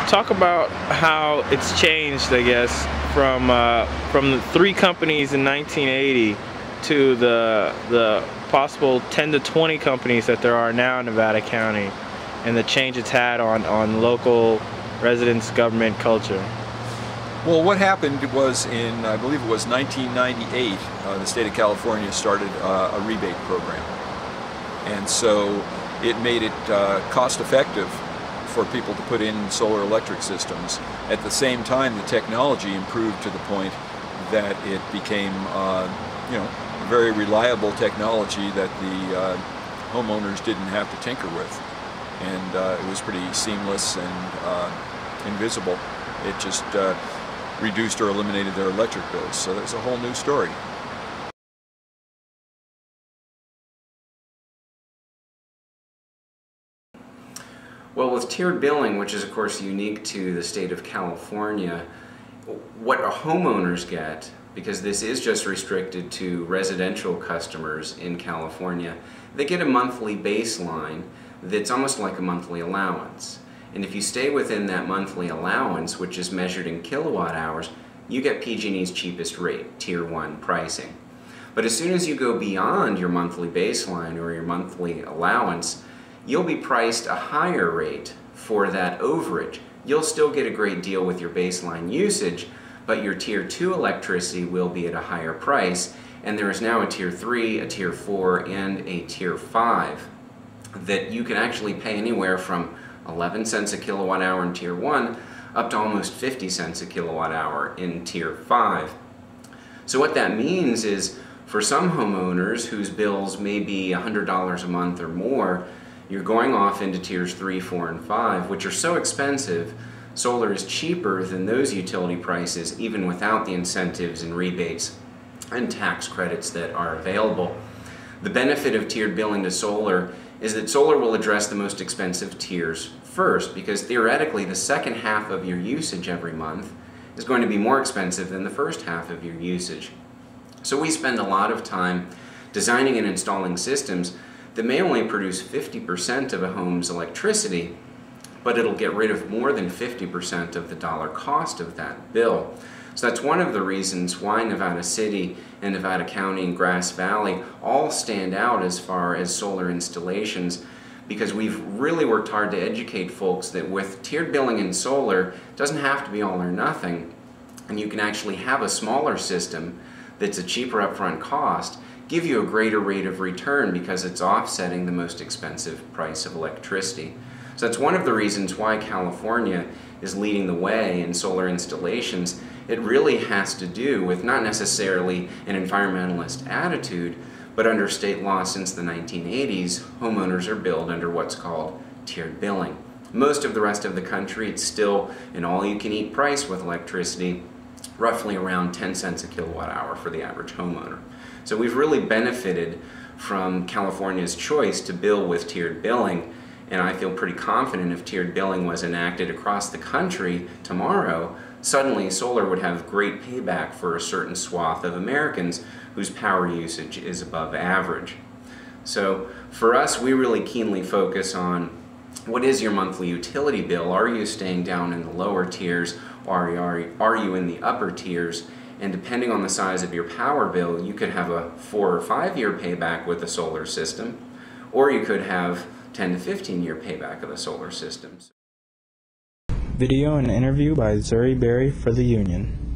talk about how it's changed, I guess, from the 3 companies in 1980 to the possible 10 to 20 companies that there are now in Nevada County, and the change it's had on local residents' government culture. Well, what happened was in, I believe it was 1998, the state of California started a rebate program. And so it made it cost-effective for people to put in solar electric systems. At the same time, the technology improved to the point that it became, very reliable technology that the homeowners didn't have to tinker with. And it was pretty seamless and invisible. It just reduced or eliminated their electric bills. So that's a whole new story. Well, with tiered billing, which is of course unique to the state of California, what homeowners get, because this is just restricted to residential customers in California, they get a monthly baseline that's almost like a monthly allowance. And if you stay within that monthly allowance, which is measured in kilowatt hours, you get PG&E's cheapest rate, Tier 1 pricing. But as soon as you go beyond your monthly baseline or your monthly allowance, you'll be priced a higher rate for that overage. You'll still get a great deal with your baseline usage, but your Tier 2 electricity will be at a higher price, and there is now a Tier 3, a Tier 4, and a Tier 5 that you can actually pay anywhere from 11 cents a kilowatt hour in Tier 1 up to almost 50 cents a kilowatt hour in Tier 5. So what that means is, for some homeowners whose bills may be $100 a month or more, you're going off into Tiers 3, 4, and 5, which are so expensive. Solar is cheaper than those utility prices, even without the incentives and rebates and tax credits that are available. The benefit of tiered billing to solar is that solar will address the most expensive tiers first, because theoretically the second half of your usage every month is going to be more expensive than the first half of your usage. So we spend a lot of time designing and installing systems that may only produce 50% of a home's electricity, but it'll get rid of more than 50% of the dollar cost of that bill. So that's one of the reasons why Nevada City and Nevada County and Grass Valley all stand out as far as solar installations, because we've really worked hard to educate folks that with tiered billing in solar, it doesn't have to be all or nothing, and you can actually have a smaller system that's a cheaper upfront cost, give you a greater rate of return because it's offsetting the most expensive price of electricity. So that's one of the reasons why California is leading the way in solar installations. It really has to do with not necessarily an environmentalist attitude, but under state law since the 1980s, homeowners are billed under what's called tiered billing. Most of the rest of the country, it's still an all-you-can-eat price with electricity, roughly around 10 cents a kilowatt hour for the average homeowner. So we've really benefited from California's choice to bill with tiered billing, and I feel pretty confident if tiered billing was enacted across the country tomorrow, suddenly solar would have great payback for a certain swath of Americans whose power usage is above average. So for us, we really keenly focus on what is your monthly utility bill? Are you staying down in the lower tiers, or are you in the upper tiers? And depending on the size of your power bill, you could have a 4 or 5 year payback with a solar system, or you could have 10 to 15 year payback of the solar systems. Video and interview by Zuri Berry for The Union.